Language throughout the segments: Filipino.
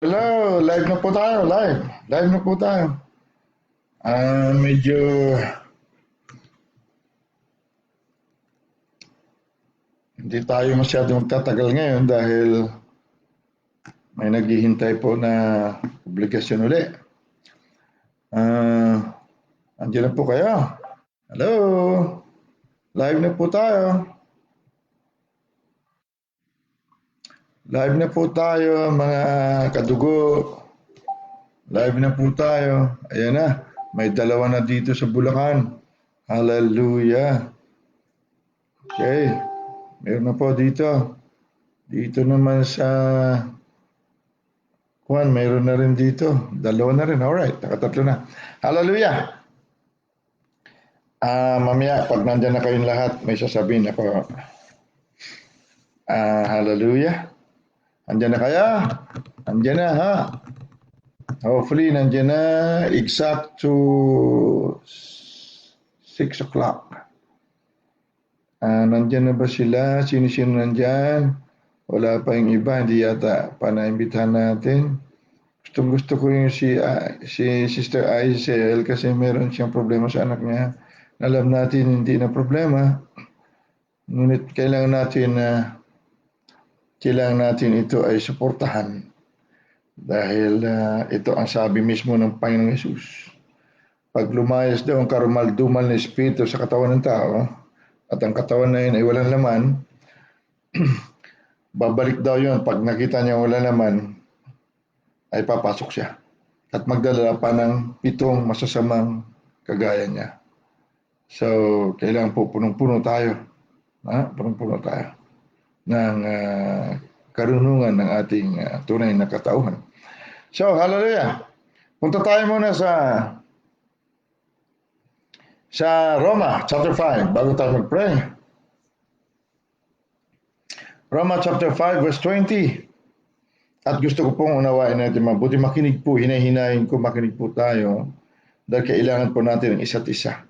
Hello, live na po tayo, live. Live na po tayo. Medyo hindi tayo masyado magtatagal ngayon dahil may naghihintay po na obligasyon uli. Andiyan na po kayo. Hello, live na po tayo. Live na po tayo mga kadugo. Live na po tayo. Ayan na, may dalawa na dito sa Bulacan. Hallelujah. Okay, meron na po dito. Dito naman sa Juan, mayroon na rin dito. Dalawa na rin. Alright, nakatatlo na. Hallelujah! Mamaya, pag nandyan na kayong lahat, may sasabihin ako. Hallelujah! Andyan na kaya? Andyan na, ha? Hopefully, nandyan na exact to 6 o'clock. Nandyan na ba sila? Sino-sino nandyan? Wala pa yung iba, hindi yata panaimbitahan natin. Gusto ko yung si Sister Aisel kasi meron siyang problema sa anak niya. Alam natin hindi na problema. Ngunit kailangan natin ito ay suportahan. Dahil ito ang sabi mismo ng Panginoong Hesus. Pag lumayas daw ang karumal-dumal na espiritu sa katawan ng tao, at ang katawan na yun ay walang laman, babalik daw yun. Pag nakita niya walang laman, ay papasok siya. At magdala pa ng 7 masasamang kagaya niya. So, kailangan po punong-puno tayo. Punong-puno tayo ng karunungan ng ating tunay na katauhan. So, hallelujah. Punta tayo muna sa Roma chapter 5 bago tayo mag-pray. Roma chapter 5 verse 20. At gusto ko pong unawain natin mabuti makinig po, hinahinayin ko makinig po tayo dahil kailangan po natin ng isa't isa.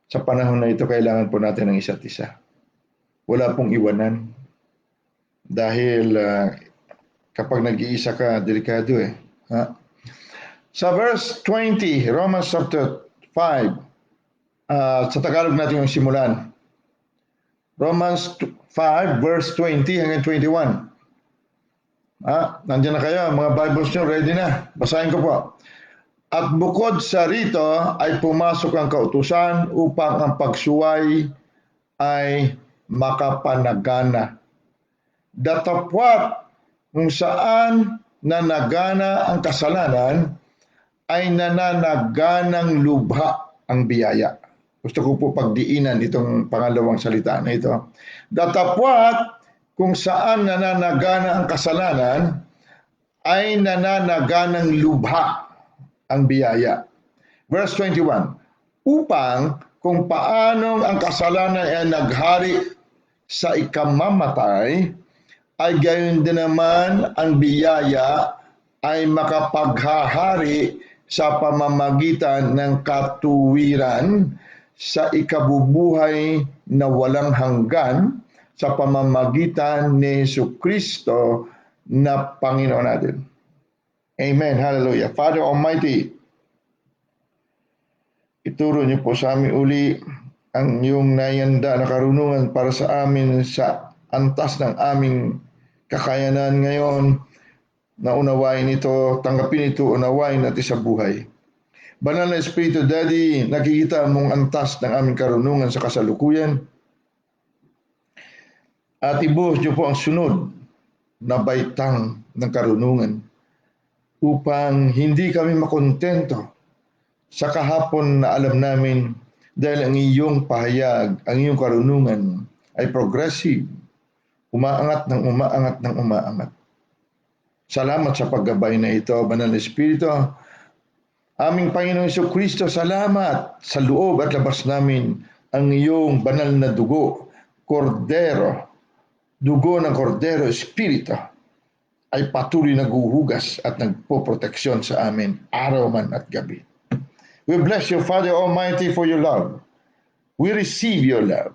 Sa panahon na ito, kailangan po natin ng isa't isa. Wala pong iwanan. Dahil kapag nag-iisa ka, delikado eh. Sa verse 20, Romans chapter 5, sa Tagalog natin yung simulan. Romans 5 verse 20 hanggang 21. Nandiyan na kayo, mga Bibles nyo, ready na. Basahin ko po. At bukod sa rito ay pumasok ang kautusan upang ang pagsuway ay makapanagana. Datapwat kung saan nanagana ang kasalanan ay nananaganang lubha ang biyaya. Gusto ko po pagdiinan itong pangalawang salita na ito. Datapwat kung saan nananagana ang kasalanan ay nananaganang lubha ang biyaya. Verse 21, upang kung paanong ang kasalanan ay naghari sa ikamamatay, ay gayon din naman ang biyaya ay makapaghahari sa pamamagitan ng katuwiran sa ikabubuhay na walang hanggan sa pamamagitan ni Jesucristo na Panginoon natin. Amen. Hallelujah. Father Almighty, ituro niyo po sa amin uli ang iyong nayanda na karunungan para sa amin sa antas ng aming kakayanan ngayon na unawain ito, tanggapin ito, unawain natin sa buhay. Banal na Espiritu, Daddy, nakikita mong antas ng aming karunungan sa kasalukuyan at ibuhos niyo po ang sunod na baitang ng karunungan upang hindi kami makontento sa kahapon na alam namin dahil ang iyong pahayag, ang iyong karunungan ay progressive, umaangat ng umaangat ng umaangat. Salamat sa paggabay na ito, Banal na Espiritu. Aming Panginoong Jesucristo, salamat sa loob at labas namin ang iyong banal na dugo, kordero, dugo ng kordero, Espiritu, ay patuloy naghuhugas at nagpoproteksyon sa amin araw man at gabi. We bless you, Father Almighty, for your love. We receive your love.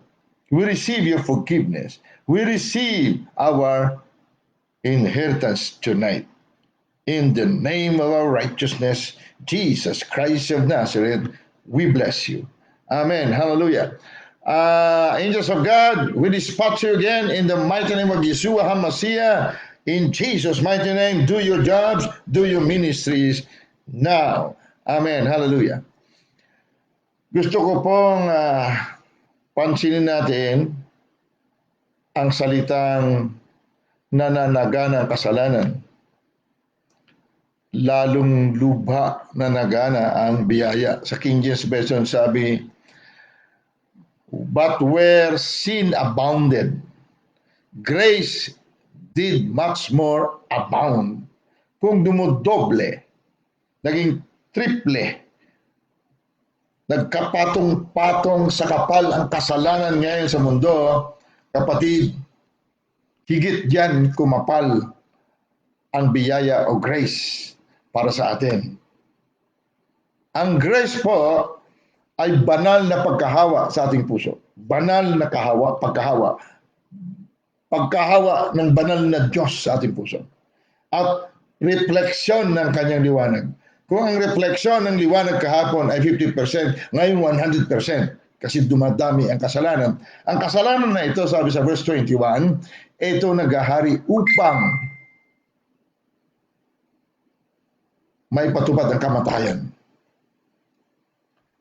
We receive your forgiveness. We receive our inheritance tonight. In the name of our righteousness, Jesus Christ of Nazareth, we bless you. Amen. Hallelujah. Angels of God, we dispatch you again in the mighty name of Yeshua HaMashiach. In Jesus' mighty name, do your jobs, do your ministries now. Amen. Hallelujah. Gusto ko pong pansinin natin ang salitang nananaga ng kasalanan. Lalong lubha na nagana ang biyaya. Sa King James Version sabi, but where sin abounded, grace did much more abound. Kung dumudoble, naging triple, nagkapatong-patong sa kapal ang kasalanan ngayon sa mundo, kapatid, higit diyan kumapal ang biyaya o grace para sa atin. Ang grace po ay banal na pagkahawa sa ating puso. Banal na pagkahawa. Pagkahawa ng banal na Diyos sa ating puso. At refleksyon ng kanyang liwanag. Kung ang refleksyon ng liwanag kahapon ay 50%, ngayon 100%. Kasi dumadami ang kasalanan. Ang kasalanan na ito, sabi sa verse 21, ito naghahari upang may patupad ang kamatayan.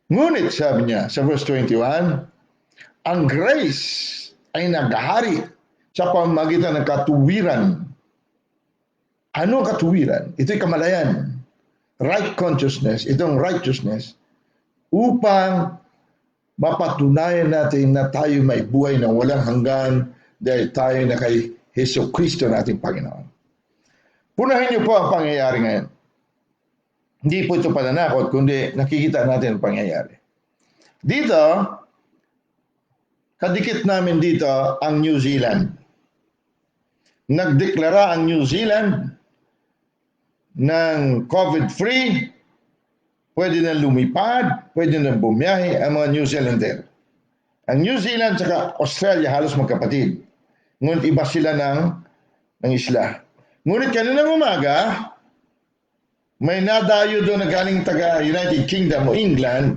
Ngunit sabi niya sa verse 21, ang grace ay naghahari sa pamamagitan ng katuwiran. Ano ang katuwiran? Ito'y kamalayan. Right consciousness, itong righteousness, upang mapatunayan natin na tayo may buhay na walang hanggan dahil tayo na kay Hesus Kristo na ating Panginoon. Punahin niyo po ang pangyayari ngayon. Hindi po ito pananakot, kundi nakikita natin ang pangyayari. Dito, kadikit namin dito ang New Zealand. Nagdeklara ang New Zealand ng COVID-free, pwede na lumipad, pwede na bumiyahe ang mga New Zealander. Ang New Zealand at Australia halos magkapatid. Ngunit iba sila ng isla. Ngunit kaninang umaga, may nadayo doon na galing taga United Kingdom o England,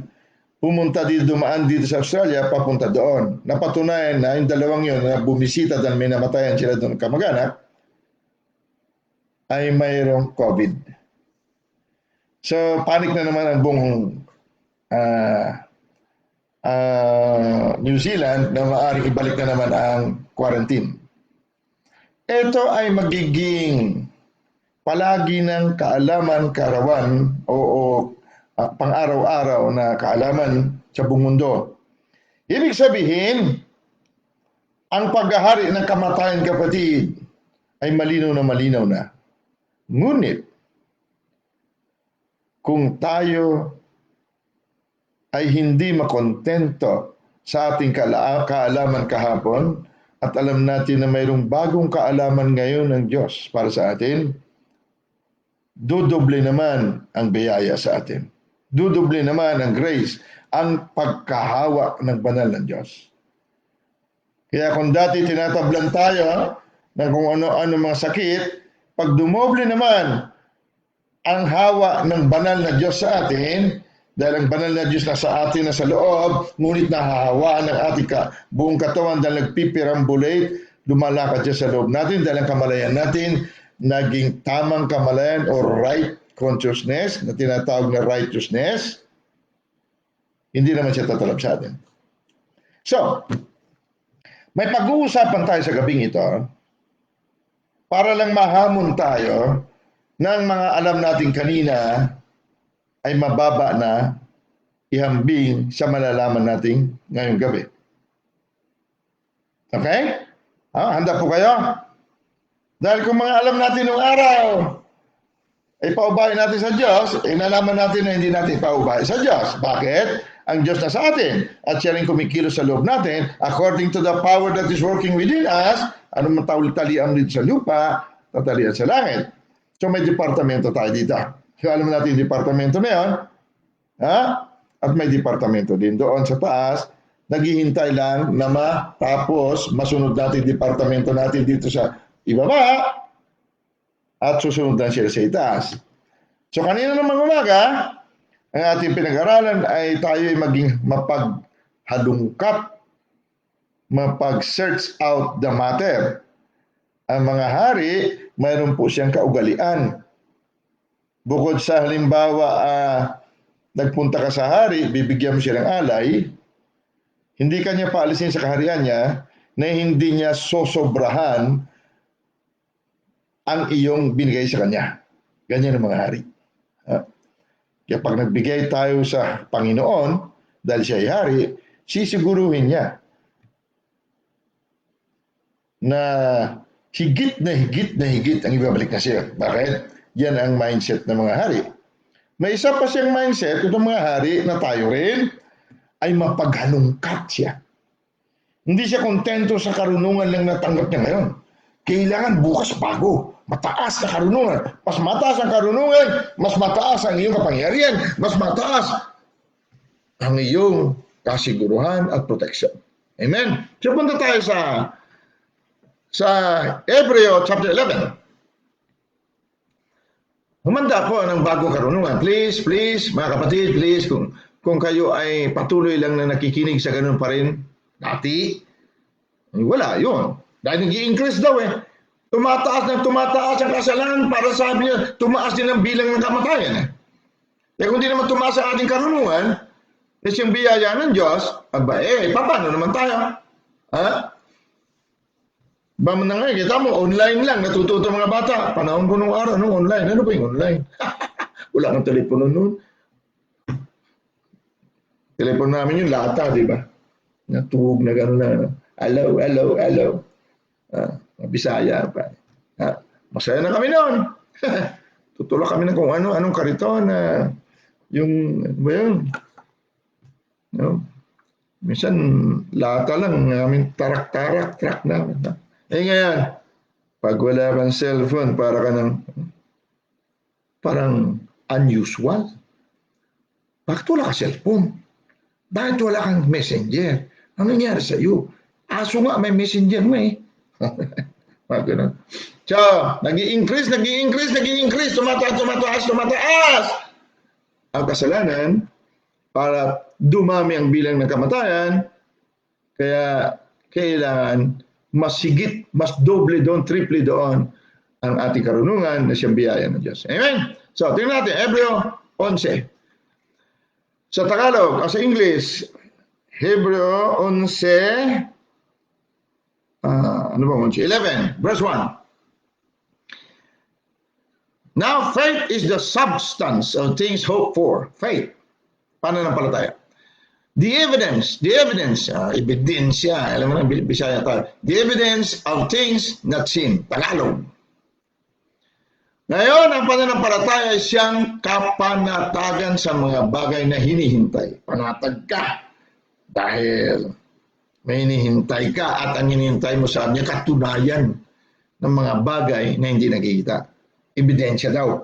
pumunta dito, dumaan dito sa Australia, papunta doon. Napatunayan na yung dalawang yun na bumisita dahil may namatayan sila doon kamag-anak, ay mayroong COVID. So, panic na naman ang buong New Zealand na maaaring ibalik na naman ang quarantine. Ito ay magiging palagi ng kaalaman, karawan o pang-araw-araw na kaalaman sa buong mundo. Ibig sabihin, ang paghahari ng kamatayan, kapatid, ay malinaw na. Ngunit, kung tayo ay hindi makontento sa ating kaalaman kahapon at alam natin na mayroong bagong kaalaman ngayon ng Diyos para sa atin, dudoble naman ang biyaya sa atin. Dudoble naman ang grace, ang pagkahawa ng banal ng Diyos. Kaya kung dati tinatablan tayo ng kung ano-ano mga sakit, pag dumoble naman ang hawa ng banal na Diyos sa atin, dahil ang banal na Diyos na sa atin na sa loob, ngunit nahahawaan ng ating buong katawan dahil nagpipirambulate, lumalakad siya sa loob natin dahil ang kamalayan natin naging tamang kamalayan o right consciousness na tinatawag na righteousness, hindi naman siya tatalab sa atin. So, may pag-uusapan tayo sa gabing ito para lang mahamon tayo ng mga alam natin kanina ay mababa na ihambing sa malalaman natin ngayong gabi. Okay? Handa po kayo? Dahil kung mga alam natin nung araw, ay paubahin natin sa Diyos, nalaman natin na hindi natin paubahin sa Diyos. Bakit? Ang Diyos na sa atin at siya rin kumikilos sa loob natin according to the power that is working within us. Ano matalian dito sa lupa, tatalian sa langit. So may departamento tayo dito. So alam natin yung departamento na yun. At may departamento din doon sa taas. Naghihintay lang na matapos masunod natin departamento natin dito sa ibaba. at susunod na sila sa itaas. So kanina namang umaga, ang ating pinag-aralan ay tayo ay maging mapaghalungkat, mapag-search out the matter. Ang mga hari, mayroon po siyang kaugalian. Bukod sa halimbawa, nagpunta ka sa hari, bibigyan mo siya ng alay, hindi kanya paalisin sa kaharian niya na hindi niya sosobrahan ang iyong binigay sa kanya. Ganyan ang mga hari. Kaya pag nagbigay tayo sa Panginoon, dahil siya ay hari, sisiguruhin niya na higit na higit na higit ang ibabalik na siya. Bakit? Yan ang mindset ng mga hari. May isa pa siyang mindset, itong mga hari na tayo rin, ay mapaghalungkat siya. Hindi siya kontento sa karunungan lang natanggap niya ngayon. Kailangan bukas bago. Mataas na karunungan. Mas mataas ang karunungan, mas mataas ang iyong kapangyarihan, mas mataas ang iyong kasiguruhan at protection. Amen? So punta tayo sa Hebreo chapter 11. Humanda po ng bagong karunungan. Please, mga kapatid, please, kung kayo ay patuloy lang na nakikinig sa ganun pa rin, dati, wala, yun. Dahil nag-i-increase daw eh. Tumataas ang kasalanan para sabi niya, tumaas din ang bilang ng kamatayan eh. Kaya kung di naman tumaas ang ating karunungan, na siyang biyaya ng Diyos, paano naman tayo? Ha? Ba mo na ngayon, kita mo, online lang, natututo mga bata. Panahon ko nung araw, online. Ano ba yung online? Wala kang telepono noon. Telepono namin yung lata, di ba? Natuhog na gano'n na. Hello. Bisaya pa. Masaya na kami noon. Tutulak kami ng kung anong kariton na yung, ano ba yun? No? Minsan, lata lang, namin tarak namin. Ngayon, pag wala kang cellphone, parang unusual. Bakit wala ka cellphone? Bakit wala kang messenger? Ano nangyari sa iyo? Aso nga, may messenger mo eh. So, nag-i-increase. Tumataas. Ang kasalanan, para dumami ang bilang ng kamatayan, kaya kailangan mas higit, mas doble doon, triple doon ang ating karunungan na siyang biyaya ng Diyos. Amen? So, tingnan natin, Hebreo 11. Sa Tagalog, sa English, Hebreo 11, 11, verse 1. Now, faith is the substance of things hoped for. Faith. Pananampalataya. The evidence, ebidensya, alam mo na, Bisaya tayo. The evidence of things not seen. Tagalog. Ngayon, ang pananampalataya ay siyang kapanatagan sa mga bagay na hinihintay. Panatag ka dahil may hinihintay ka at ang hinihintay mo sa kanya katunayan ng mga bagay na hindi nakikita. Ebidensya daw.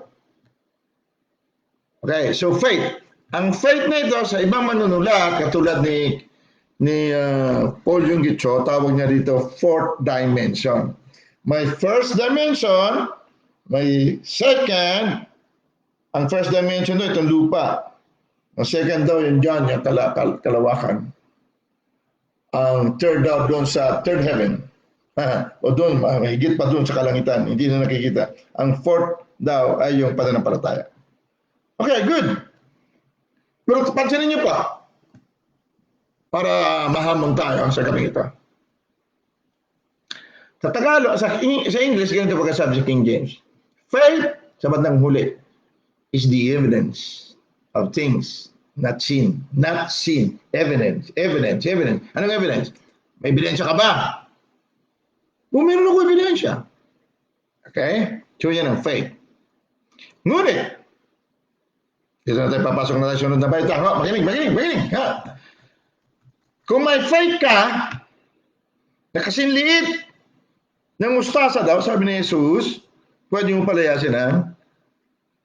Okay, so faith. Ang faith na ito sa ibang manunulat, katulad ni Paul Yonggi-Cho, tawag niya dito fourth dimension. May first dimension, may second. Ang first dimension doon, itong lupa. Ang second daw yung dyan, yung kalawakan. Ang third daw doon sa third heaven. O doon, higit pa doon sa kalangitan, hindi na nakikita. Ang fourth daw ay yung pananampalataya. Okay, good. Pero pansinin niyo pa, para mahamon tayo sa gabi ito. Sa Tagalog, sa English, ganito pagkasabi sa King James. Faith, sa bandang huli, is the evidence of things not seen. Not seen. Evidence. Anong evidence? May ebidensya ka ba? Kung meron ako ebidensya. Okay? So yan ang faith. Ngunit, dito na tayo papasok na tayo sunod na baita. Makinig. Ha? Kung may faith ka, na kasing liit ng mustasa daw, sabi ni Jesus, pwede mo palayasin na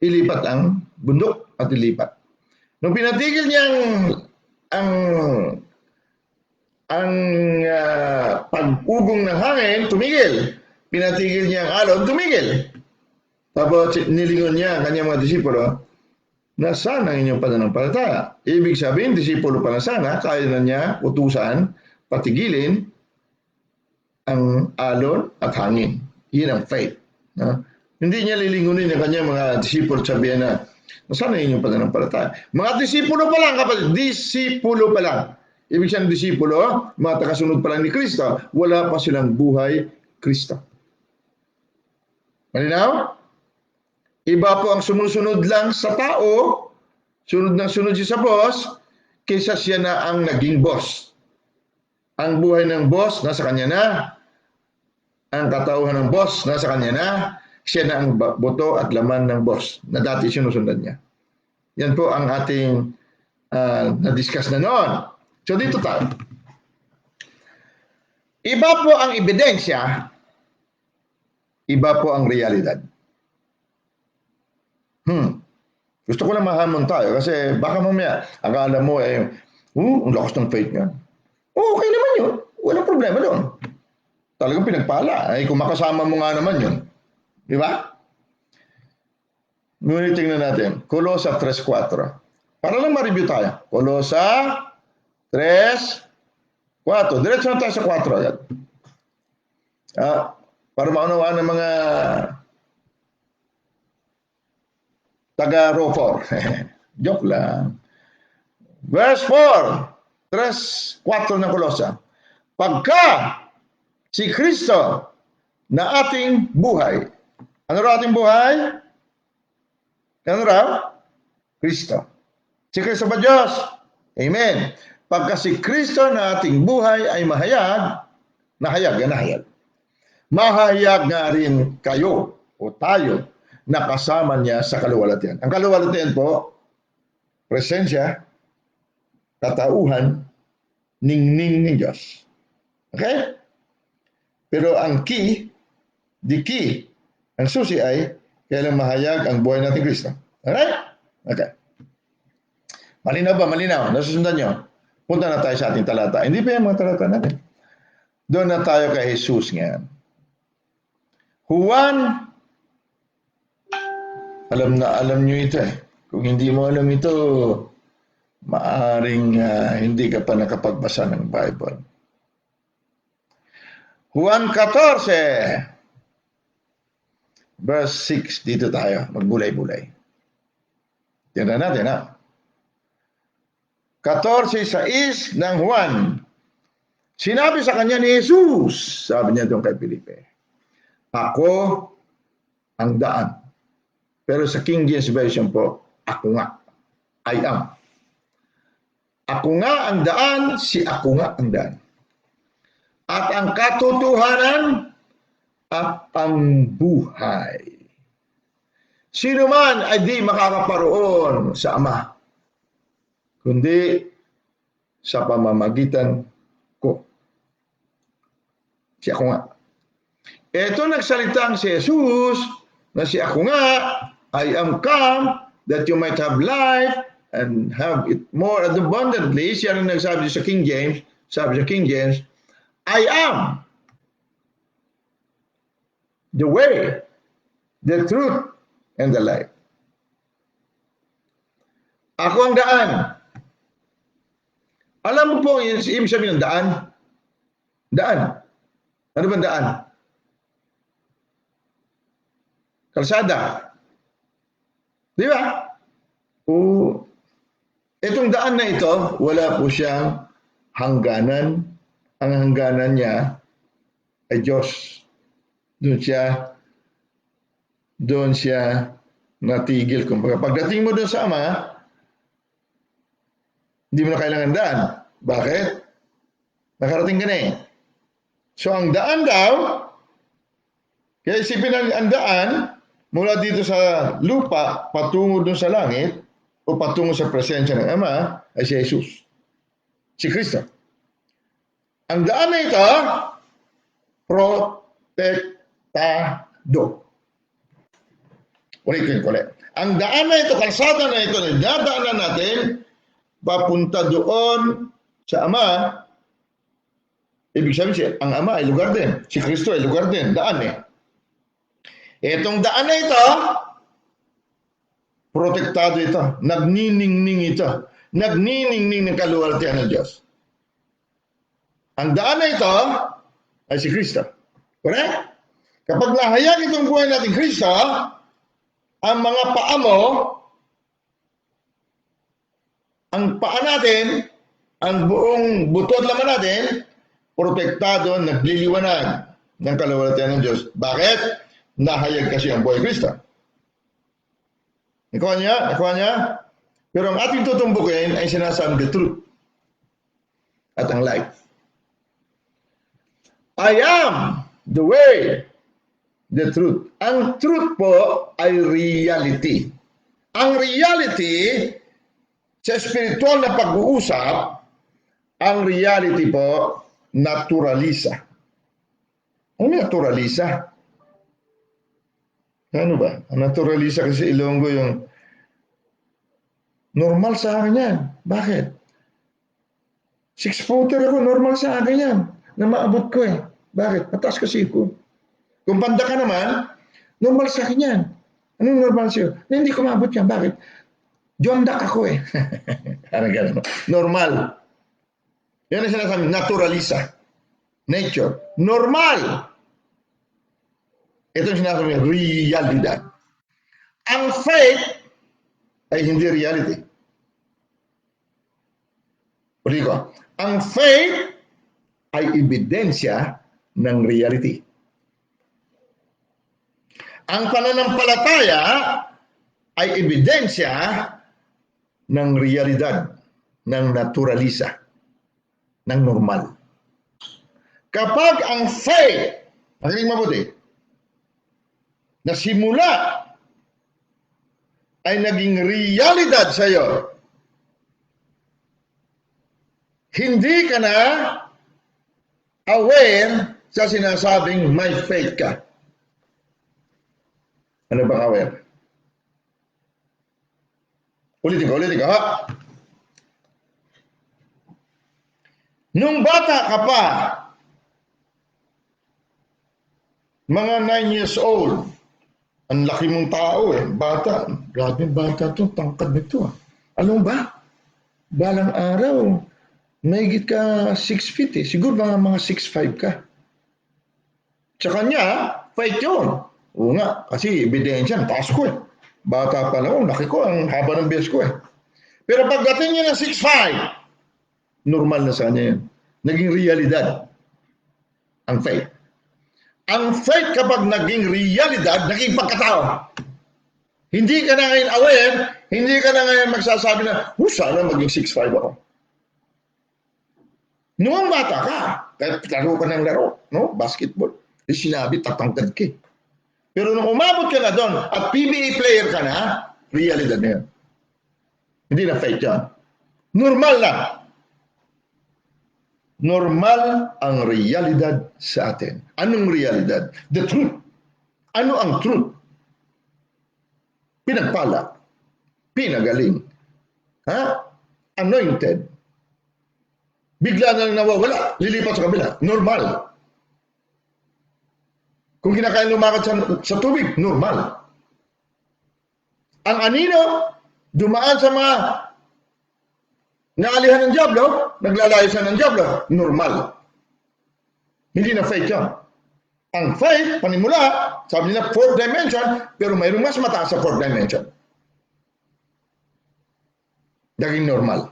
ilipat ang bundok at ilipat. Nung pinatigil niyang ang pag-ugong ng hangin, tumigil. Pinatigil niya ang alon, tumigil. Tapos nilingon niya ang kanyang mga disipulo, nasaan ang inyong pananampalataya? Ibig sabihin, disipulo pa na sana, kaya na niya utusan, patigilin ang alon at hangin. Yun ang faith. No? Hindi niya lilingunin ang kanyang mga disipulo at sabihin na, nasaan ang inyong pananampalataya? Mga disipulo pa lang, kapatid, disipulo pa lang. Ibig sabihin, disipulo, mga tagasunod pa lang ni Kristo, wala pa silang buhay Kristo. Malinaw? Iba po ang sumusunod lang sa tao, sunod ng sunod siya sa boss, kaysa siya na ang naging boss. Ang buhay ng boss, nasa kanya na. Ang katauhan ng boss, nasa kanya na. Siya na ang boto at laman ng boss na dati sinusundan niya. Yan po ang ating na-discuss na noon. So dito tayo. Iba po ang ebidensya, iba po ang realidad. Gusto ko lang mahamon tayo kasi baka mamaya akala mo ang lakas ng faith niya. Okay naman yun. Walang problema doon. Talagang pinagpala. Kung makasama mo nga naman yun. Di ba? Ngunit tingnan natin. Colosa 3:4. Para lang ma-review tayo. Colosa 3:4. Diretso na tayo sa 4 agad. Para maunawaan ng mga taga-Rofor. Joke lang. Verse 4. 3:4 ng Colosa. Pagka si Kristo na ating buhay. Ano raw ating buhay? Ano raw? Kristo. Si Kristo ba Diyos? Amen. Pagka si Kristo na ating buhay ay mahayag, nahayag. Mahayag nga rin kayo o tayo na kasama niya sa kaluwalhatian. Ang kaluwalhatian po, presensya, katauhan, ningning ng Diyos. Okay? Pero ang key, ang susi ay kailang mahayag ang buhay natin Kristo. Alright? Okay. Malinaw ba? Malinaw. Nasusundan nyo? Punta na tayo sa ating talata. Hindi pa yung mga talata natin. Doon na tayo kay Jesus ngayon. Juan, alam nyo ito eh. Kung hindi mo alam ito, maaring hindi ka pa nakapagbasa ng Bible. Juan 14, verse 6. Dito tayo, magbulay-bulay. Tingnan natin ha. 14:6 ng Juan. Sinabi sa kanya ni Jesus, sabi niya doon kay Felipe, ako ang daan. Pero sa King James Version po, ako nga. I am. Ako nga ang daan, si ako nga ang daan. At ang katotohanan at ang buhay. Sino man ay di makakaparoon sa Ama, kundi sa pamamagitan ko. Si ako nga. Ito nagsalita ang si Jesus na si ako nga, I am come that you might have life and have it more abundantly. Siya rin nagsabi sa King James, sabi sa King James, I am the way, the truth, and the life. Ako ang daan. Alam mo po, ibig sabihin ng daan? Daan. Ano ba daan? Kalsada. Di ba? Itong daan na ito, wala po siyang hangganan. Ang hangganan niya ay Diyos. Doon siya natigil. Kumbaga, pagdating mo doon sa Ama, hindi mo na kailangan daan. Bakit? Nakarating ka na eh. So, ang daan daw, kaya isipin ang daan, mula dito sa lupa, patungo doon sa langit, o patungo sa presensya ng Ama, ay si Jesus. Si Kristo. Ang daan na ito, protektado. Ulitin ko ulit. Ang daan na ito, kalsada na ito, na dadaanan natin, papunta doon sa Ama. Ibig sabihin, ang Ama ay lugar din. Si Kristo ay lugar din. Daan eh. Itong daan na ito, protektado ito. Nagniningning ito. Nagniningning ng kaluwalhatian ng Diyos. Ang daan na ito ay si Kristo. Correct? Kapag nahayag itong buhay natin Kristo, ang mga paa mo, ang paa natin, ang buong buto at laman natin, protektado, nagliliwanag ng kaluwalhatian ng Diyos. Bakit? Nahayag kasi ang buhay Kristo. Ikuha niya? Pero ang ating tutumbukin ay sinasabing the truth at ang life. I am the way, the truth. Ang truth po ay reality. Ang reality, sa spiritual na pag-uusap, ang reality po, naturalisa. Ano naturalisa? Ano ba? Ang naturalisa kasi Ilonggo yung normal sa akin yan. Bakit? 6-footer ako, normal sa akin yan. Na maabot ko eh. Bakit? Mataas kasi ko. Kung panda ka naman, normal sa akin yan. Anong normal sa'yo? Na hindi ko maabot yan. Bakit? Jondak ako eh. Normal. Yan ang sinasabi, naturalisa. Nature. Normal. Ito ang sinasabi, realidad. Ang faith ay hindi reality. Ulit ko, ang faith ay ebidensya ng reality. Ang pananampalataya ay ebidensya ng realidad, ng naturalisa, ng normal. Kapag ang faith, nakinig mabuti, na simula ay naging realidad sa iyo, hindi ka na aware sa sinasabing may faith ka. Ano bang aware? Ulitin ko, ha? Nung bata ka pa, mga 9 years old, ang laki mong tao eh, bata. Grabe bata to, tangkad nito. Alam ba? Balang araw, mahigit ka 6 feet eh. Siguro mga 6'5" ka. Sa kanya, fight yun. Oo nga, kasi ebidensya, taas ko eh. Bata pa lang, laki ko, ang haba ng bias ko eh. Pero pagdating niya ng 6'5", normal na sa kanya yun. Naging realidad ang faith. Ang faith kapag naging realidad, naging pagkatao. Hindi ka na ngayon aware, hindi ka na ngayon magsasabi na, sana maging 6'5" ako. Noong bata ka, kahit laro ka ng laro, no? Basketball, sinabi, tatangkad ka. Pero nung umabot ka na doon at PBA player ka na, realidad na yun. Hindi na faith yan. Normal na. Normal ang realidad sa atin. Anong realidad? The truth. Ano ang truth? Pinagpala. Pinagaling. Anointed. Bigla na lang nawawala. Lilipat sa kabila. Normal. Kung kinakain lumakad sa tubig, normal. Ang anino, dumaan sa mga naalihan ng dyablo, naglalayo siya ng dyablo, normal. Hindi na faith yan. Ang faith, panimula, sabi nila 4th dimension, pero mayroong mas mataas sa 4th dimension. Naging normal.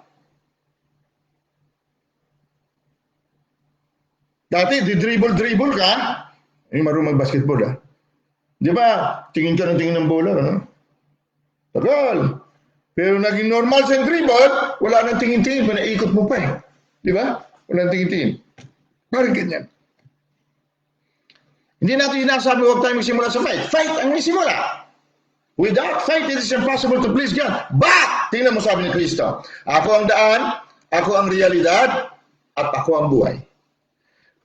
Dati, di-dribble ka, yung marunong mag-basketball ha. Di ba, tingin ka ng tingin ng bola, ano? Tagal. Pero naging normal sa dribble, wala nang tingin-tingin, panaikot mo pa eh. Di ba? Wala nang tingin-tingin. Parang ganyan. Hindi natin sinasabi huwag tayo magsimula sa faith. Faith ang isimula. Without faith, it is impossible to please God. But, tingnan mo sabi ni Kristo, ako ang daan, ako ang realidad, at ako ang buhay.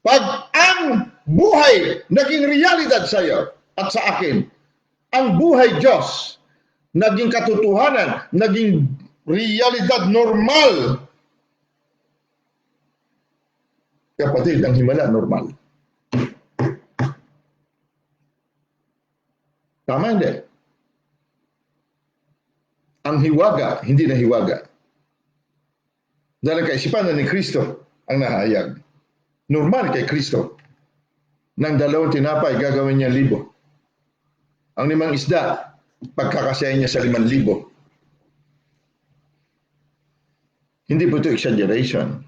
Pag ang buhay naging realidad sa iyo at sa akin, ang buhay Diyos, naging katotohanan, naging realidad normal. Kapatid, ang himala normal. Tama hindi? Ang hiwaga, hindi na hiwaga. Dahil ang kaisipan na ni Kristo ang nahayag. Normal kay Kristo. Ng 2 tinapay, gagawin niya 1,000. Ang 5 isda, pagkakasayan niya sa 5,000. Hindi po ito exaggeration.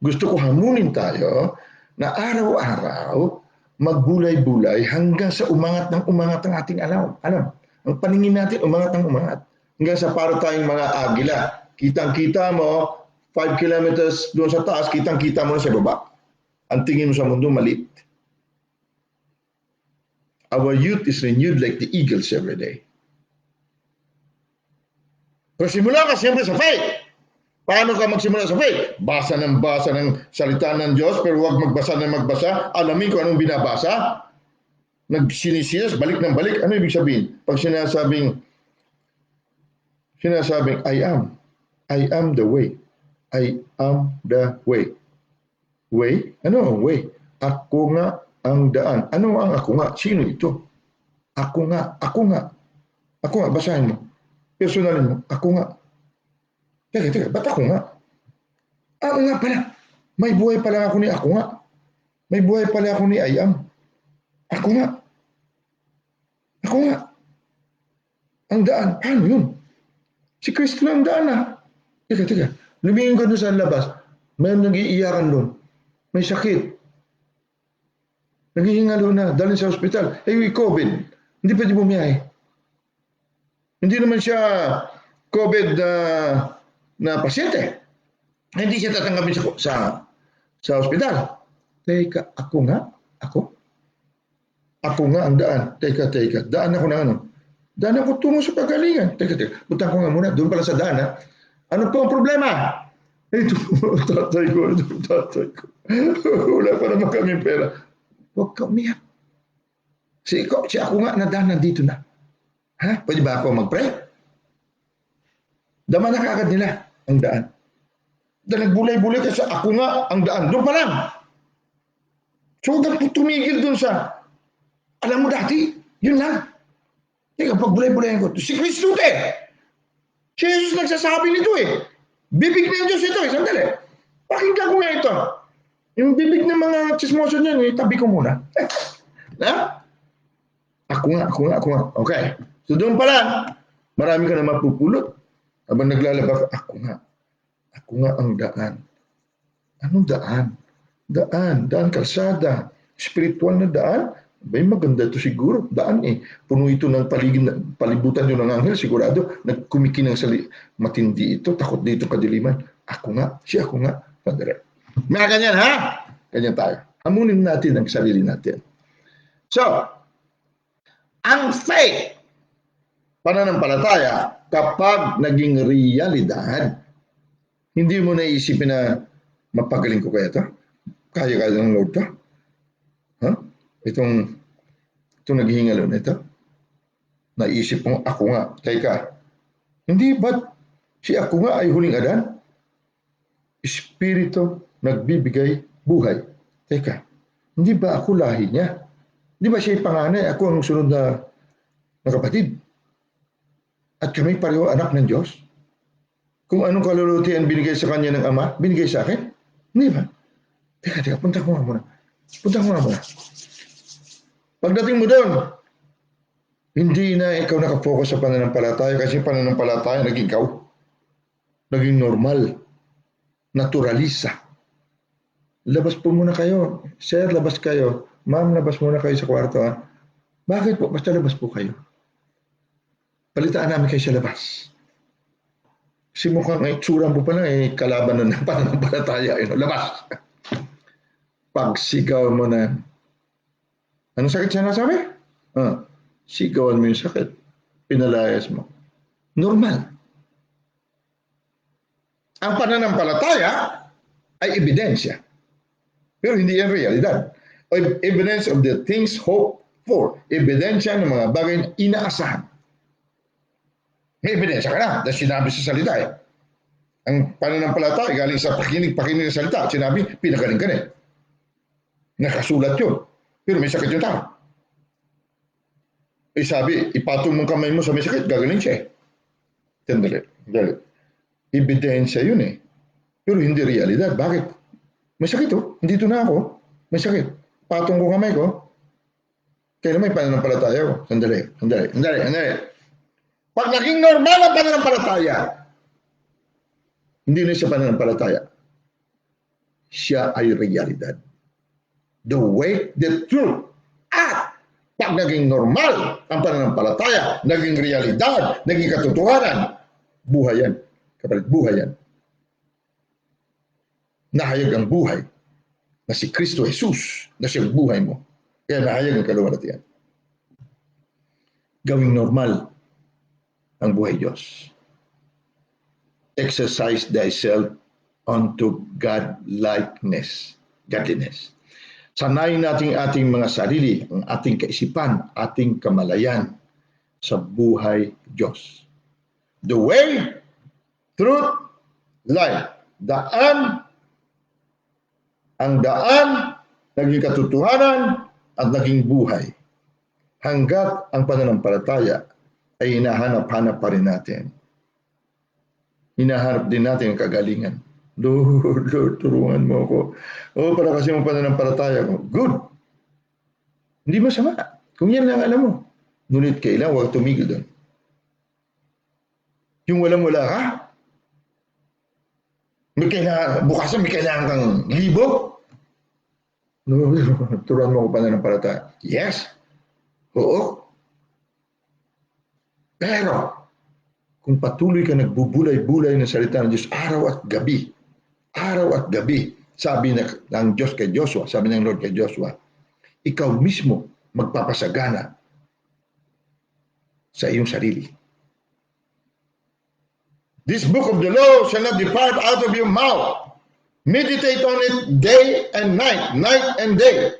Gusto ko hamunin tayo na araw-araw magbulay-bulay hanggang sa umangat ang ating alam. Ang paningin natin umangat ng umangat. Hanggang sa para tayong mga agila. Kitang-kita mo, 5 kilometers doon sa taas, kitang-kita mo na sa baba. Ang tingin mo sa mundo, maliit. Our youth is renewed like the eagles every day. Pero simula ka siyempre sa faith. Paano ka magsimula sa faith? Basa ng salita ng Diyos, pero huwag magbasa ng magbasa. Alamin ko anong binabasa. Nagsinisinas, balik ng balik. Ano ibig sabihin? Pag sinasabing, I am the way. I am the way. Way? Ano ang way? Ako nga ang daan. Ano ang ako nga? Sino ito? Ako nga. Ako nga. Ako nga, basahin mo. Personalin mo. Ako nga. Teka, ba't ako nga? Ako nga pala. May buhay pala ako ni ako nga. May buhay pala ako ni I am. Ako nga. Ako nga. Ang daan. Paano yun? Si Kristo lang ang daan ah. Teka. Lumingin ko doon sa labas. May nag-iiyakan doon. May sakit. Naghihingalo na. Dalhin sa ospital. COVID. Hindi pwede bumiyahe. Hindi naman siya COVID na pasyente. Hindi siya tatanggapin sa ospital. Teka, ako nga? Ako? Ako nga ang daan. Teka. Daan ako na ano? Daan ako tungo sa pagalingan. Teka. Punta ko nga muna. Doon pala sa daan ha. Ano po ang problema? Ito, tatay ko. Wala pa naman kami pera. Huwag ka umiyak. Si ako nga nadaan nandito na. Ha? Pwede ba ako mag-pray? Dama na kaagad nila ang daan. Dahil nagbulay-bulay kasi ako nga ang daan. Doon pa lang. So huwag kang tumigil doon sa, alam mo dati, yun lang. Teka, pag bulay-bulayan ko, si Kristo Si Jesus nagsasabi nito Bibig ng Diyos ito sandali. Pakinggan ko nga ito. Yung bibig ng mga chismoso niyan, tabi ko muna. Na? Ako nga. Okay. So doon pa lang, marami ka na mapupulot. Habang naglalaba ka, ako nga ang daan. Anong daan? Daan kalsada. Spiritual na daan? Bay, maganda ito siguro. Daan Puno ito ng palibutan yun ng anghel. Sigurado, nagkumikinang matindi ito. Takot dito kadiliman. Ako nga. Padre. Mga ganyan ha? Ganyan tayo. Hamunin natin ang sarili natin. So, ang faith, pananampalataya, kapag naging realidad, hindi mo naisipin na mapagaling ko kaya ito? Kaya ng Lord to? Itong naghihingalo na ito? Naisip mo, ako nga. Teka, hindi ba't si ako nga ay huling Adan? Espiritu nagbibigay buhay. Teka, hindi ba ako lahi niya? Di ba siya panganay? Ako ang sunod na kapatid. At kami pareho anak ng Diyos. Kung anong kalulutian binigay sa kanya ng Ama, binigay sa akin? Hindi ba? Teka, punta ko nga muna. Pagdating mo doon, hindi na ikaw nakafocus sa pananampalataya kasi pananampalataya naging ikaw. Naging normal. Naturalisa. Labas po muna kayo. Sir, labas kayo. Ma'am, labas muna kayo sa kwarto. Ha? Bakit po? Basta labas po kayo. Palitaan namin kayo sa labas. Kasi mukhang itsura mo pa lang kalaban na ng pananampalataya. Labas. Pagsigaw mo na. Anong sakit siya nasabi? Sigawan mo yung sakit. Pinalayas mo. Normal. Ang pananampalataya ay ebidensya. Pero hindi yan realidad. Evidence of the things hoped for. Ebidensya ng mga bagay na inaasahan. May ebidensya ka na dahil sinabi sa salita Ang pananampalataya galing sa pakinig ng salita. Sinabi, pinagaling ka na Nakasulat yun. Pero may sakit yung tao. sabi, ipatong mong kamay mo sa may sakit, gagaling siya eh. Sandali. Ebidensya yun eh. Pero hindi realidad. Bakit? May sakit oh. Hindi na ako. May sakit. Patong ko kamay ko. Kaya may pananampalataya ko. Sandali. Pag naging normal ang pananampalataya, hindi na siya pananampalataya. Siya ay realidad. The way, the truth, at pag naging normal ang pananampalataya, naging realidad, naging katotohanan, buhay yan. Kapalit, buhay yan. Nahayag ang buhay na si Kristo Jesus na siyang buhay mo. Kaya nahayag ang kaluwalhatian. Gawing normal ang buhay Diyos. Exercise thyself unto godliness. Sanayin natin ating mga sarili, ang ating kaisipan, ating kamalayan sa buhay Diyos. The way, truth, life. Ang daan, naging katotohanan at naging buhay. Hanggat ang pananampalataya ay hinahanap-hanap pa rin natin. Hinahanap din natin ang kagalingan. Lord, turuan mo ako. Para kasi ang pananampalataya ko. Good. Hindi masama. Kung yan lang alam mo. Ngunit kailangan huwag tumigil doon. Yung walang-wala ka, bukasan may kailangan kang libo. No, turuan mo ako pananampalataya. Yes. Oo. Pero, kung patuloy ka nagbubulay-bulay ng salita ng Diyos araw at gabi, sabi ng Diyos kay Joshua, sabi ng Lord kay Joshua, ikaw mismo magpapasagana sa iyong sarili. This book of the law shall not depart out of your mouth. Meditate on it day and night, night and day.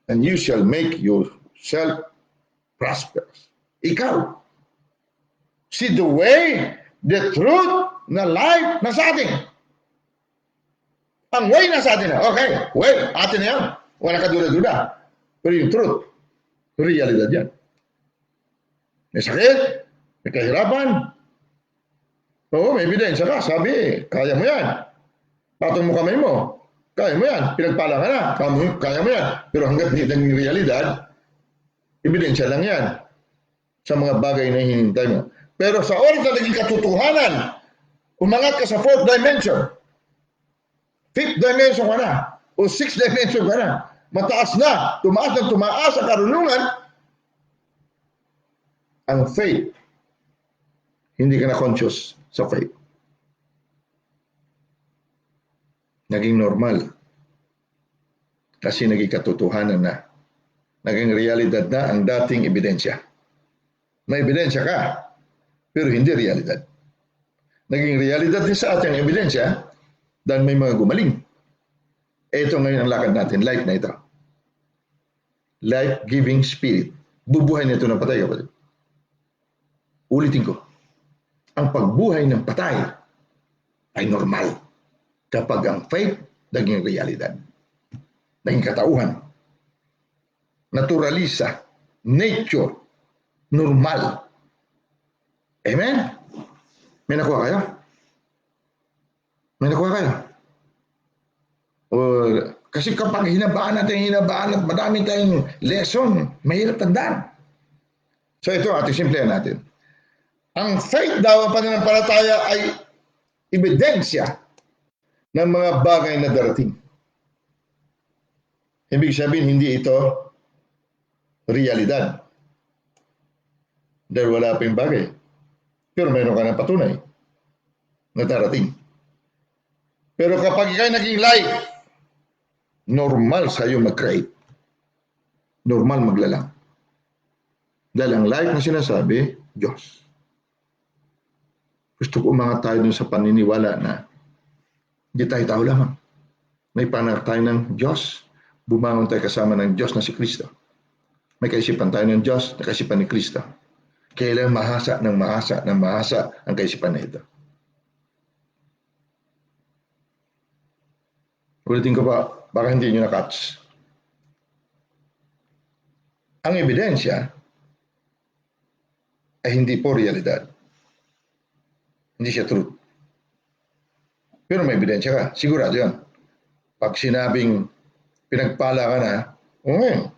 And you shall make yourself prosperous. Ikaw. See the way, the truth, na life na sa atin. Ang way na sa atin. Okay, way, atin na yan. Wala ka duda-duda. Pero yung truth, realidad yan. May sakit, may kahirapan. Oo, may ebidensya ka. Sabi, kaya mo yan. Patong mo kamay mo. Kaya mo yan. Pinagpala ka na. Kaya mo yan. Pero hanggat hindi naging realidad, ebidensya lang yan sa mga bagay na hinihintay mo. Pero sa oras na naging katotohanan, umangat ka sa 4th dimension, 5th dimension ka na, o 6th dimension ka na, mataas na, tumaas sa karunungan, ang faith, hindi ka na conscious sa faith. Naging normal. Kasi naging katotohanan na. Naging realidad na ang dating ebidensya. May ebidensya ka, pero hindi realidad. Naging realidad din sa atin ang ebidensya dahil may mga gumaling. Ito ngayon ang lakad natin, life na ito. Life-giving spirit. Bubuhay na ito ng patay, kapatid. Ulitin ko. Ang pagbuhay ng patay ay normal kapag ang faith naging realidad. Naging katauhan. Naturalisa. Nature. Normal. Amen? May nakuha kayo? Kasi kapag hinabaan at madami tayong lesson, mahirap tandaan. So ito, ating simple natin. Ang faith daw, ang pananampalataya ay ebidensya ng mga bagay na darating. Ibig sabihin, hindi ito realidad. Dahil wala pa yung bagay. Pero mayroon ka ng patunay na darating. Pero kapag ikay naging life, normal sa iyo mag-create. Normal maglalang. Dahil ang life na sinasabi, Diyos. Gusto ko umangat tayo dun sa paniniwala na hindi tayo tao lamang. May pangarap tayo ng Diyos. Bumangon tayo kasama ng Diyos na si Kristo. May kaisipan tayo ng Diyos na kaisipan ni Kristo. Kailan mahasa ang kaisipan na ito. Ulitin ko pa, baka hindi nyo na-catch. ang ebidensya ay hindi po realidad. Hindi siya truth. Pero may ebidensya ka, sigurado yan. Pag sinabing pinagpala ka na, ngayon,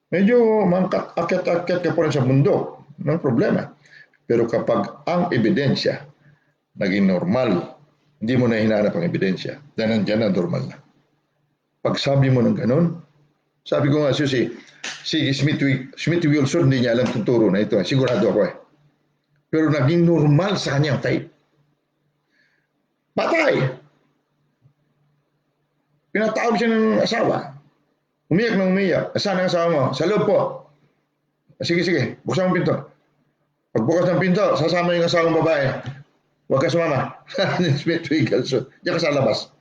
medyo mangkat-akyat-akyat ka po rin sa bundok ng problema. Pero kapag ang ebidensya naging normal, hindi mo na hinahanap ang ebidensya, dahil nandiyan na normal na. Pag sabi mo ng ganun, sabi ko nga si Smith Wilson, hindi niya alam tuturo na ito. Sigurado ako eh. Pero naging normal sa kanyang faith. Patay. Pinatawag siya ng asawa. Umiyak na umiyak. Saan ang asawa mo? Sa loob po. Sige, sige. Buksan ang pinto. Pagbukas ng pinto, sasama yung asawang babae. Huwag ka sumama. Smith Wigglesworth. Diyan ka sa labas.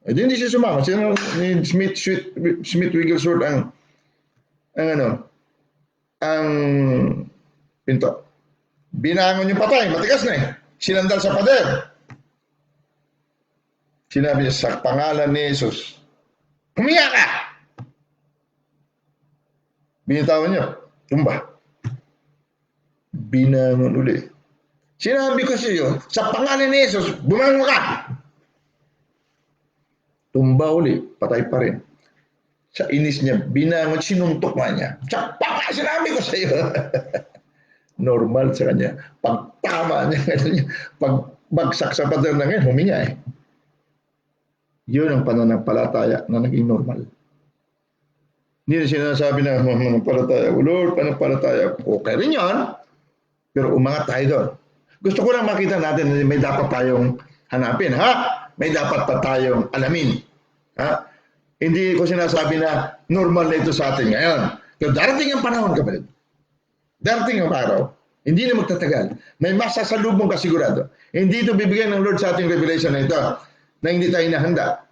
Hindi siya sumama. Sino ni Smith Wigglesworth ang pinto. Binangon yung patay. Matigas na eh. Sinandal sa pader. Sinabi niya sa pangalan ni Jesus, umiyak ka! Binitawan niya, tumba. Binangon uli. Sinabi ko sa iyo, sa pangalan ni Jesus, bumangon ka! Tumba uli, patay pa rin. Sa inis niya, binangon, sinuntok na niya. Sa pangalan, sinabi ko sa iyo. Normal sa kanya. Pagtama niya, pagbagsak sa pader na ngayon, huminga eh. Yun ang pananampalataya na naging normal. Hindi na sinasabi na pananampalataya. Lord, pananampalataya. Okay rin yun. Pero umangat tayo doon. Gusto ko lang makita natin na may dapat tayong hanapin. Ha? May dapat pa tayong alamin. Ha? Hindi ko sinasabi na normal na ito sa atin ngayon. Pero darating ang panahon, kapatid. Darating ang araw. Hindi na magtatagal. May masasalubong ka sigurado. Hindi ito bibigyan ng Lord sa ating revelation na ito na hindi tayo nahanda.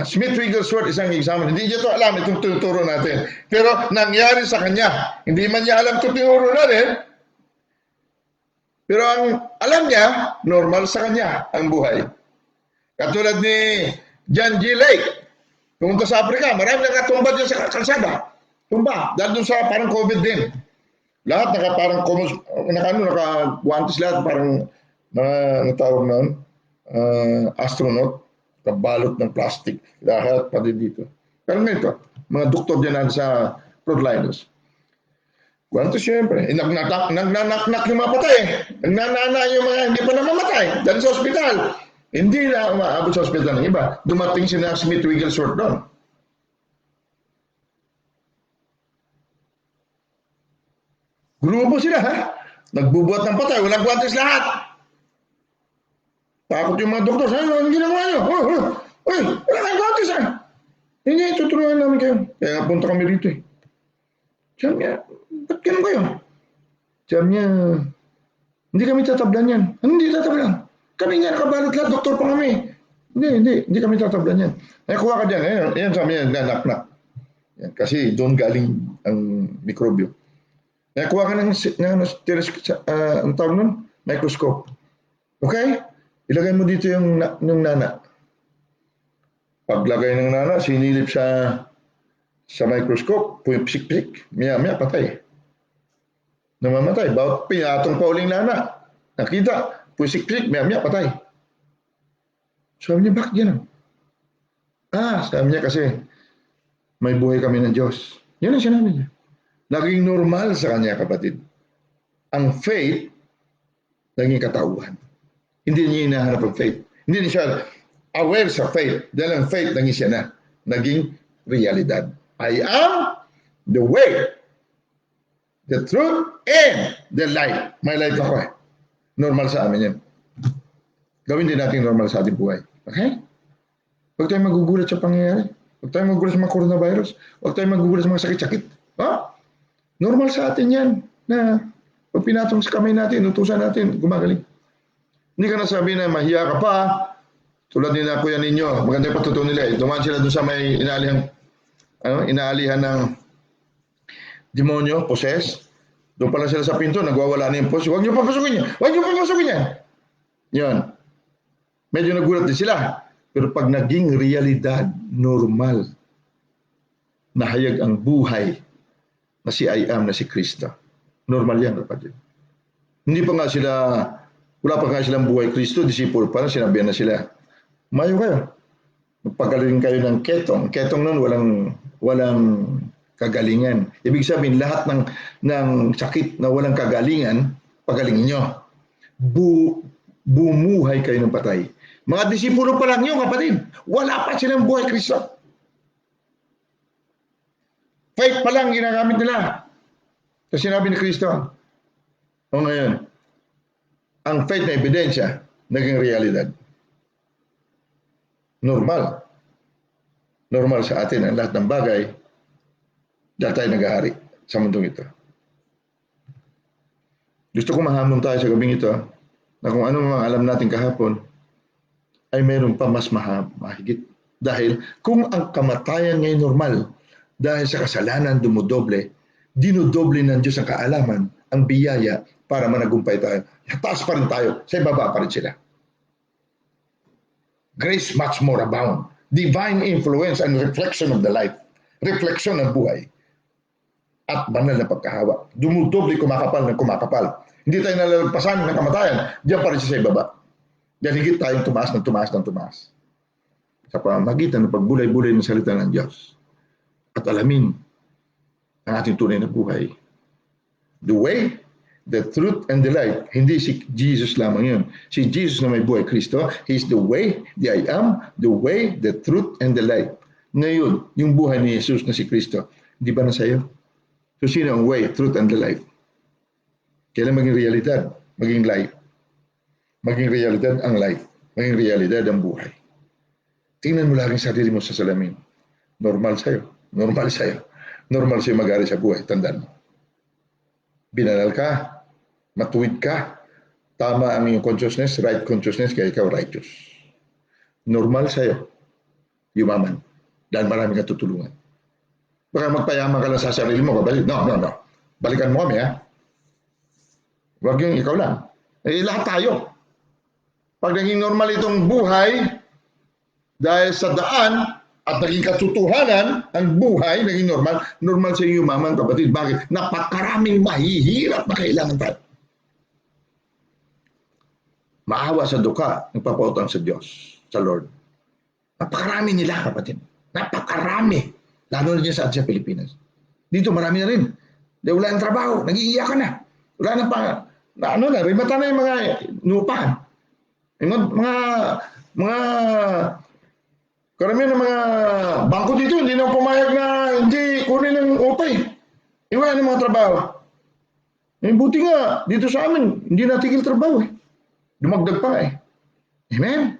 Smith Wigglesworth isang example. Hindi niya ito alam itong tinuturo natin. Pero nangyari sa kanya. Hindi man niya alam itong tinuturo natin. Pero ang alam niya, normal sa kanya ang buhay. Katulad ni John G. Lake. Pumunta sa Africa, marami nakatumba dyan sa kalsada. Tumba. Dahil dun sa parang COVID din. Lahat naka-guantes lahat. Parang natawag noon. Astronaut, kabalot ng plastic, lahat pa din dito. Pero ngayon mga doktor dyan sa frontliners. Kwanto siyempre, nagnanaknak yung mga patay. Nagnanana yung mga hindi pa namamatay dahil sa ospital. Hindi na umaabot sa ospital ng iba. Dumating sina Smith Wigglesworth doon. Grupo sila ha? Nagbubuhat ng patay, walang kwantes lahat. Takot yung mga doktor. Ano ginawa nyo? Uy, wala kang kwantes ha? Hindi, tutulungan namin kayo. Kaya punta kami rito eh. Sabi niya, ba't ganun kayo? Sabi niya, hindi kami tatablan yan. Ano hindi tatablan? Kami nga nakabalot lahat, doktor pa kami. Hindi kami tatablan yan. Ay, kuha ka dyan. Ayan sabi niya, nanak-nak. Kasi doon galing ang mikrobyo. Ay, kuha ka ng ang tawag nun? Microscope. Okay? Ilagay mo dito yung nana. Paglagay ng nana, sinilip sa microscope, pumipsik-pisik, maya patay. Namamatay. Bawat pinatong pa uling nana. Nakita, pumipsik-pisik, maya patay. Sabi niya, bakit yan? Sabi niya kasi, may buhay kami ng Diyos. Yan ang sinabi niya. Naging normal sa kanya, kapatid. Ang faith, naging katauhan. Hindi niya hinahanap ang faith. Hindi niya siya aware sa faith. Dahil ang faith, naging siya na. Naging realidad. I am the way, the truth, and the life. May life ako eh. Normal sa amin yan. Gawin din natin normal sa ating buhay. Okay? Huwag tayong magugulat sa pangyayari. Huwag tayong magugulat sa mga coronavirus. Huwag tayong magugulat sa mga sakit-sakit. Normal sa atin yan na pag pinatong sa kamay natin, utusan natin, gumagaling. Hindi ka nasabi na mahiya ka pa. Tulad nila kuya ninyo, maganda yung patutunan nila. Dumaan sila doon sa may inaalihan ng demonyo, possess. Doon pala sila sa pinto, nagwawala na yung possess. Huwag niyo papasukin yan. Huwag niyo papasukin yan. Yan. Medyo nagulat din sila. Pero pag naging realidad, normal. nahayag ang buhay na si I am na si Kristo. Normal yan, kapatid. Hindi pa nga sila, wala pa nga silang buhay Kristo, disciple pa na, sinabihan na sila, mayo kayo. Magpagaling kayo ng ketong. Ketong nun, walang kagalingan. Ibig sabihin, lahat ng sakit na walang kagalingan, pagalingin nyo. Bumuhay kayo ng patay. Mga disipulo pa lang yun, kapatid. Wala pa silang buhay Kristo. Faith pa lang ginagamit nila. Kasi sinabi ni Kristo, o ngayon, ang faith na ebidensya, naging realidad. Normal. Normal sa atin ang lahat ng bagay dahil tayo nag-ahari sa mundong ito. Gusto ko mahamon tayo sa gabing ito na kung ano mga alam natin kahapon ay mayroon pa mas mahigit. Dahil kung ang kamatayan ngayon normal dahil sa kasalanan dumudoble, dinudoble ng Diyos ang kaalaman, ang biyaya para managumpay tayo. Taas pa rin tayo, sa ibaba pa rin sila. Grace much more abound. Divine influence and reflection of the life. Reflection ng buhay. At banal na pagkahawa. Dumudoble kumakapal ng kumakapal. Hindi tayo nalalagpasan ng kamatayan. Diyan pa rin siya sa ibaba. Dahil higit tayong tumaas ng tumaas ng tumaas. Sa pamamagitan ng pagbulay-bulay ng salita ng Diyos. At alamin ang ating tunay na buhay. The way, the truth, and the life. Hindi si Jesus lamang yun. Si Jesus na may buhay Kristo, He is the way, the I am, the way, the truth, and the life. Ngayon, yung buhay ni Jesus na si Kristo, di ba na sa'yo? So, sino ang way, truth, and the life? Kailan maging realidad? Maging life. Maging realidad ang life. Maging realidad ang buhay. Tingnan mo laging sarili mo sa salamin. Normal sa'yo. Normal sa'yo. Normal sa'yo mag-ari sa buhay. Tandaan mo. Binanal ka, matuwid ka, tama ang iyong consciousness, right consciousness, kaya ikaw righteous. Normal sa'yo, yumaman, dahil marami kang tutulungan. Baka magpayaman ka lang sa sarili mo, kapatid. No. Balikan mo kami, ha? Huwag yung ikaw lang. Lahat tayo. Pag naging normal itong buhay, dahil sa daan, at naging katotohanan, ang buhay, naging normal, normal sa iyo yumaman, kapatid. Bakit? Napakaraming mahihirap na kailangan tayo. Maawa sa duka, nagpapautang sa Diyos, sa Lord. Napakarami nila, kapatid. Napakarami. Lalo na dyan sa Pilipinas. Dito marami na rin. Dahil wala ng trabaho, nag-iiyak ka na. Wala na pa, rimata na yung mga nupahan. Mga karamihan ng mga bangko dito, hindi na pumayag na hindi kunin ng utay. Iwan ng mga trabaho. Buti nga, dito sa amin, hindi natigil trabaho. Dumagdag pa . Amen?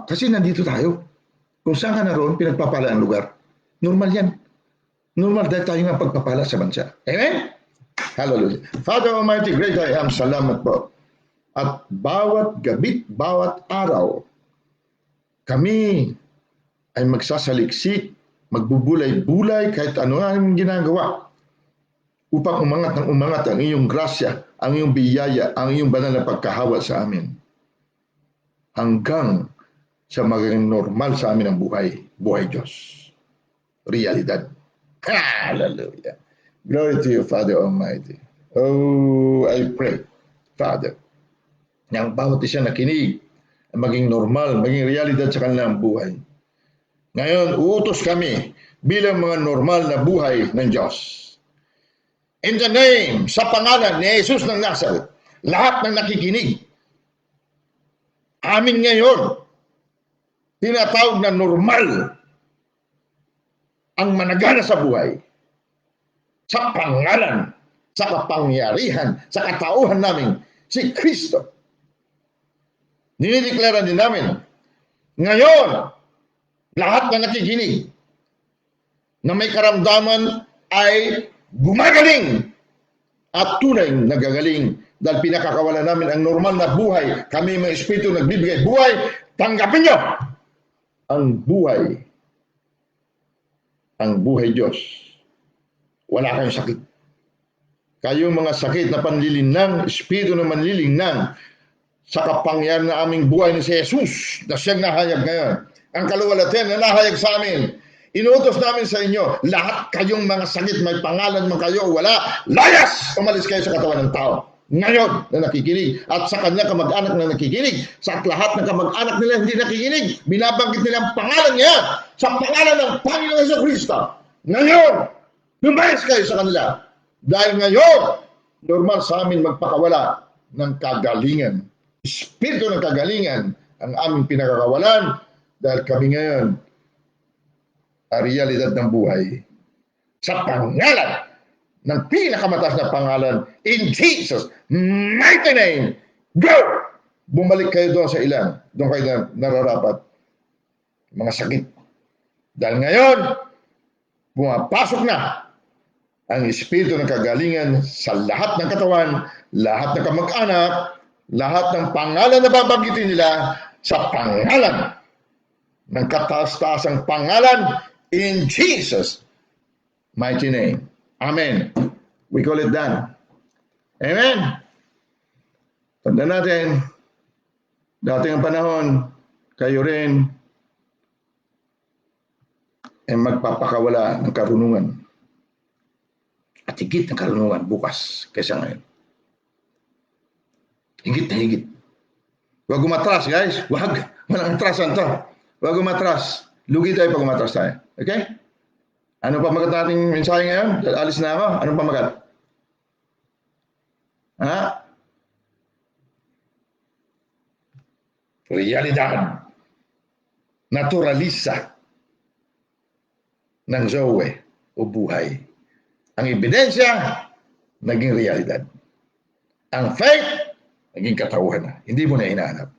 Kasi nandito tayo. Kung saan ka naroon, pinagpapala ang lugar. Normal yan. Normal dahil tayo nga pagpapala sa bansa. Amen? Hallelujah. Father Almighty, great I am, salamat po. At bawat gabit, bawat araw, kami ay magsasaliksik, magbubulay-bulay kahit ano ang ginagawa upang umangat ang iyong grasya, ang iyong biyaya, ang iyong banal na pagkahawa sa amin. Hanggang sa maging normal sa amin ang buhay Diyos. Realidad. Hallelujah. Glory to you, Father Almighty. Oh, I pray, Father, na ang bawat isa na kinig maging normal, maging realidad sa kanilang buhay. Ngayon, uutos kami bilang mga normal na buhay ng Diyos. In the name, sa pangalan ni Jesus ng Nazareth, lahat ng nakikinig, amin ngayon, tinatawag na normal ang managana sa buhay. Sa pangalan, sa kapangyarihan, sa katauhan namin, si Kristo. Dinideklara din namin, ngayon, lahat na nakikinig na may karamdaman ay gumagaling at tunay nagagaling dahil pinakakawalan namin ang normal na buhay. Kami mga espiritu nagbibigay buhay, tanggapin nyo ang buhay. Ang buhay Diyos. Wala kayong sakit. Kayo mga sakit na panlilinang, espiritu na manlilinang sa kapangyarihan na aming buhay ni si Jesus na siyang nahayag ngayon. Ang kaluwalhatian na nahayag sa amin, Inuutos namin sa inyo, lahat kayong mga sakit, may pangalan man kayo o wala, layas! Umalis kayo sa katawan ng tao. Ngayon na nakikinig at sa kanya kamag-anak na nakikinig, sa lahat ng kamag-anak nila hindi nakikinig, binabanggit nila ang pangalan niya sa pangalan ng Panginoon Jesucristo. Ngayon, lumayas kayo sa kanila. Dahil ngayon, normal sa amin magpakawala ng kagalingan. Espiritu ng kagalingan ang aming pinakakawalan dahil kami ngayon ang realidad ng buhay sa pangalan ng pinakamataas na pangalan in Jesus mighty name. Go! Bumalik kayo doon sa ilan. Doon kayo nararapat. Mga sakit. Dahil ngayon, pumapasok na ang espiritu ng kagalingan sa lahat ng katawan, lahat ng kamag-anak, lahat ng pangalan na babanggitin nila sa pangalan ng kataas-taasang pangalan in Jesus mighty name. Amen. We call it done. Amen. Tanda natin, dating ang panahon, kayo rin ay magpapakawala ng karunungan. At higit ng karunungan bukas kaysa ngayon. Higit na higit. Huwag umatras, guys. Huwag. Walang atrasan to. Huwag umatras. Lugi tayo pag umatras tayo. Okay? Ano pa magat nating mensahe ngayon? Alis na ako. Anong pamagat? Ha? Realidad. Naturalisa ng Zoe o buhay. Ang ebidensya, naging realidad. Ang faith, naging katauhan na. Hindi mo na hinahanap.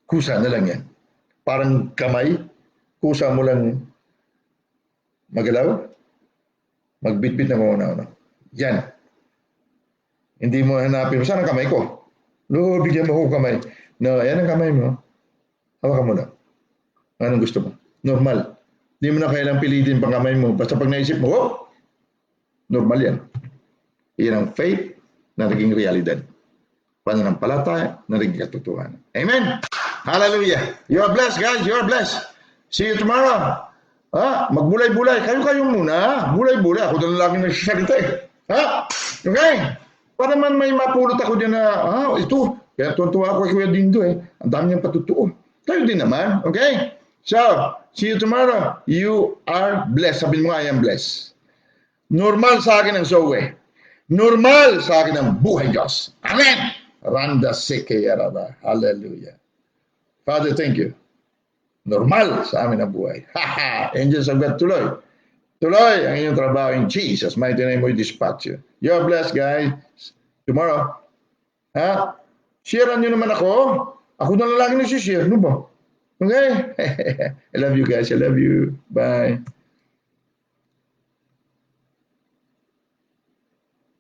Kusa na lang yan. Parang kamay, kusa mo lang magalaw, magbitbit na una-una. Yan. Hindi mo hanapin. Saan ang kamay ko? Lord, bigyan mo ako kamay. No, yan ang kamay mo. Hawakan mo na. Anong gusto mo? Normal. Hindi mo na kailang pilitin pang kamay mo. Basta pag naisip mo, oh, normal yan. Yan ang faith na naging realidad. Pananampalataya na naging katotohanan. Amen? Hallelujah. You are blessed, guys. You are blessed. See you tomorrow. Magbulay-bulay. Kayo muna. Bulay-bulay. Ako na lagi nagsasalita eh. Okay? Para man may mapulot ako dyan na, ito. Kaya tuwa ako kay Kuya Dindo eh. Ang dami niyang patutuo. Kayo din naman. Okay? So, see you tomorrow. You are blessed. Sabihin mo nga, I am blessed. Normal sa akin ang Zoe. Normal sa akin ang buhay Diyos. Amen. Randa seke yaraba. Hallelujah. Father, thank you. Normal sa amin ang buhay. Angels of God, tuloy. Tuloy ang inyong trabaho in Jesus. Mighty name we dispatch you. You are blessed, guys. Tomorrow. Sharean nyo naman ako. Ako na lang lagi nagsishare. Ano ba? Okay? I love you guys. I love you. Bye.